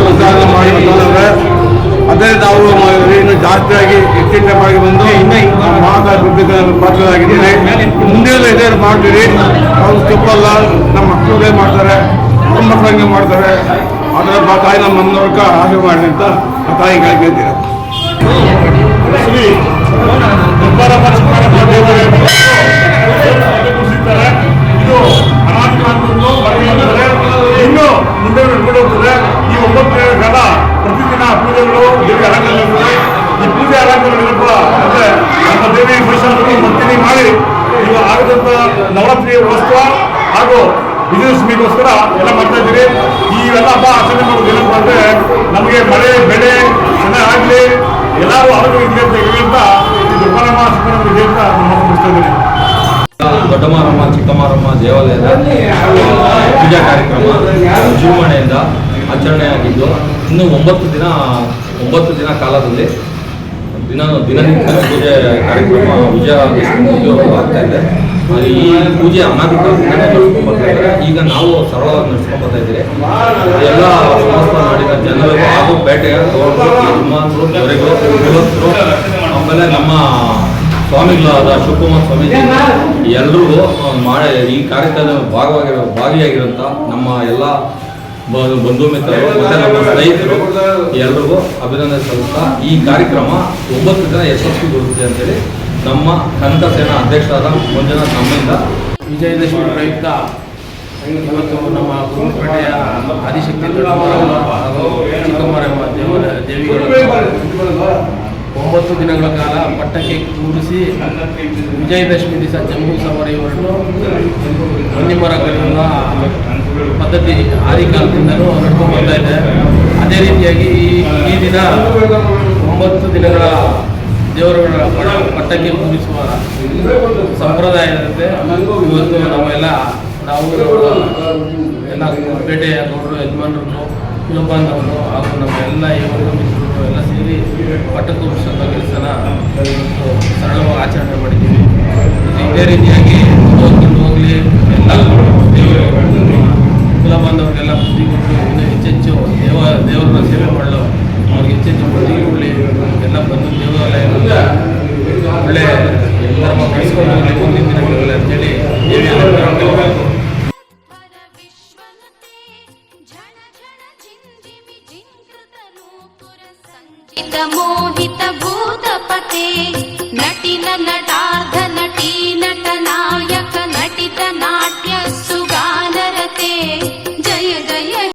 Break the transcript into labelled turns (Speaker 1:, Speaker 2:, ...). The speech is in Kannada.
Speaker 1: ಉತ್ಸಾಹ ಮಾಡಿ ಬರ್ತಾರೆ. ಅದೇ ನಾವು ಇನ್ನು ಜಾಸ್ತಿಯಾಗಿ ಹೆಚ್ಚಿನವಾಗಿ ಬಂದು ಮಹಾಕಾಭಿವೃದ್ಧಿ ಪಾತ್ರರಾಗಿದ್ದೇನೆ. ಮುಂದೆಲ್ಲ ಇದೇ ಮಾಡ್ತೀರಿ. ಅವ್ರು ತಪ್ಪಲ್ಲ, ನಮ್ಮ ಮಕ್ಕಳಿಗೆ ಮಾಡ್ತಾರೆ, ನಮ್ಮ ಮಕ್ಕಳಿಗೆ ಮಾಡ್ತಾರೆ. ಅದರ ತಾಯಿ ನಮ್ಮ ಮನವರ್ಗ ಹಾಗೆ ಮಾಡಿ ಅಂತ ಆ ತಾಯಿಗಳಿಗೆ ಹೇಳ್ತೀರ.
Speaker 2: ಇದು ಇನ್ನು ಮುಂದೆ ನಡ್ಕೊಂಡು ಹೋಗ್ತದೆ. ಈ 9 ದಿನಗಳ ಕಾಲ ಪ್ರತಿದಿನ ಪೂಜೆಗಳು, ದೇವಿ ಅಲಂಕಾರ ಇರ್ತದೆ. ಈ ಪೂಜೆ ಅಲಂಕಾರಗಳಿರುವ ಅಂದ್ರೆ ನಮ್ಮ ದೇವಿ ಮಹಿಷಾಸುರನ ಮರ್ದಿನಿ ಮಾಡಿ ನೀವು ಆಗದಂತ ನವರಾತ್ರಿ ಉತ್ಸವ ಹಾಗೂ ವಿಜಯದಶಮಿಗೋಸ್ಕರ ಎಲ್ಲ ಮಾಡ್ತಾ ಇದ್ದೀರಿ. ಇವೆಲ್ಲ ಹಬ್ಬ ಆಚರಣೆ ಮಾಡೋದು ಏನಪ್ಪ ಅಂದ್ರೆ ನಮಗೆ ಮಳೆ ಬೆಳೆ ಚೆನ್ನಾಗಲಿ, ಎಲ್ಲರೂ ಆರೋಗ್ಯ ಇದೆ ಅಂತ ಈ ದುರ್ಬಲಮ್ಮ ಸುಬ್ರಹ್ಮಣ್ಯ ಇದೆ ಅಂತ ನಾನು ಮುಗಿಸ್ತಾ ಇದ್ದೀನಿ.
Speaker 3: ದೊಡ್ಡಮಾರಮ್ಮ ಚಿಕ್ಕಮಾರಮ್ಮ ದೇವಾಲಯದ ಪೂಜಾ ಕಾರ್ಯಕ್ರಮ ವಿಜೃಂಭಣೆಯಿಂದ ಆಚರಣೆಯಾಗಿದ್ದು ಇನ್ನು 9 ದಿನ ಕಾಲದಲ್ಲಿ ದಿನನಿತ್ಯ ಪೂಜೆ ಕಾರ್ಯಕ್ರಮ ವಿಜಯದಶಮಿವರೆಗೂ ಆಗ್ತಾ ಇದೆ. ಈ ಪೂಜೆ ಅನಾದಿ ಕಾಲದಿಂದ ನಡೆಸ್ಕೊಂಡ್ಬರ್ತಾ ಇದ್ದಾರೆ. ಈಗ ನಾವು ಸರಳವಾಗಿ ನಡೆಸ್ಕೊಂಡ್ಬರ್ತಾ ಇದ್ದೀರಿ. ಎಲ್ಲ ಸಮಸ್ತ ನಾಡಿನ ಜನರಿಗೂ ಹಾಗೂ ಪೇಟೆಯ ಯಜಮಾನರು, ದೊರೆಗಳು, ಗೃಹಸ್ಥರು, ಆಮೇಲೆ ನಮ್ಮ ಸ್ವಾಮಿಗಳಾದ ಶಿವಕುಮಾರ್ ಸ್ವಾಮೀಜಿ ಎಲ್ರಿಗೂ ಮಾಡಿ ಈ ಕಾರ್ಯಕ್ರಮದ ಭಾಗಿಯಾಗಿರೋಂಥ ನಮ್ಮ ಎಲ್ಲ ಬಂಧು ಮಿತ್ರರು ಮತ್ತು ನಮ್ಮ ಸ್ನೇಹಿತರು ಎಲ್ರಿಗೂ ಅಭಿನಂದನೆ ಸಲ್ಲಿಸ್ತಾ ಈ ಕಾರ್ಯಕ್ರಮ 9 ದಿನ ಯಶಸ್ವಿಗೊಳ್ಳುತ್ತೆ ಅಂತೇಳಿ ನಮ್ಮ ಕನಕ ಸೇನಾ ಅಧ್ಯಕ್ಷರಾದ ಮಂಜುನಾಥ್ ನಮ್ಮಿಂದ
Speaker 4: ವಿಜಯದಶಮಿ ಪ್ರಯುಕ್ತ ಇವತ್ತು ನಮ್ಮ ಗುರುಪೇಟೆಯ ಆದಿಶಕ್ತಿ ದೊಡ್ಡಮಾರಮ್ಮ ಹಾಗೂ ಚಿಕ್ಕಮಾರಮ್ಮ ದೇವಿಗಳು 9 ದಿನಗಳ ಕಾಲ ಪಟ್ಟಕ್ಕೆ ಕೂರಿಸಿ ವಿಜಯದಶಮಿ ದಿವಸ ಜಂಬೂ ಸವಾರಿಯನ್ನು ಹೊನ್ನಿಮರ ಕರೆಯುವ ಪದ್ಧತಿ ಆದಿಕಾಲದಿಂದಲೂ ನಡ್ಕೊಂಡು ಬರ್ತಾ ಇದೆ. ಅದೇ ರೀತಿಯಾಗಿ ಈ ದಿನ 9 ದಿನಗಳ ದೇವರುಗಳ ಪಟ್ಟಕ್ಕೆ ಕೂರಿಸುವ ಸಂಪ್ರದಾಯ ಇರುತ್ತೆ. ಇವತ್ತು ನಾವು ಎಲ್ಲ ಪೇಟೆಯ ಗೌಡರು, ಯಜಮಾನರು, ಕುಲಬಾಂಧವರು ಹಾಗೂ ನಮ್ಮ ಎಲ್ಲ ಯುವಕರು, ಮಿತ್ರರು ಎಲ್ಲ ಸೇರಿ ಪಟ್ಟ ಕೂರಿಸುವ ಕೆಲಸನ ಇವತ್ತು ಸರಳವಾಗಿ ಆಚರಣೆ ಮಾಡಿದ್ದೀವಿ. ಇದೇ ರೀತಿಯಾಗಿ ಹೋಗ್ಕೊಂಡು ಹೋಗಲಿ ಎಲ್ಲ ಕುಲಬಾಂಧವರಿಗೆಲ್ಲ ಬುದ್ಧಿ ಕೊಟ್ಟು ಇನ್ನೂ ಹೆಚ್ಚೆಚ್ಚು ದೇವರ ಸೇವೆ ಮಾಡಲು ಅವ್ರಿಗೆ ಹೆಚ್ಚೆಚ್ಚು ಬುದ್ಧಿ ಕೊಡಲಿ. ಎಲ್ಲ ಬಂದು ದೇವಾಲಯದಿಂದ ಒಳ್ಳೆ ಧರ್ಮ ಬೆಳೆಸ್ಕೊಂಡು ಹೋಗಲಿ ಮುಂದಿನ ದಿನಗಳಲ್ಲಿ ಅಂತೇಳಿ
Speaker 5: ಮೋಹಿತ ಭೂತಪತೆ ನಟಿನ ನಟಾರ್ಧ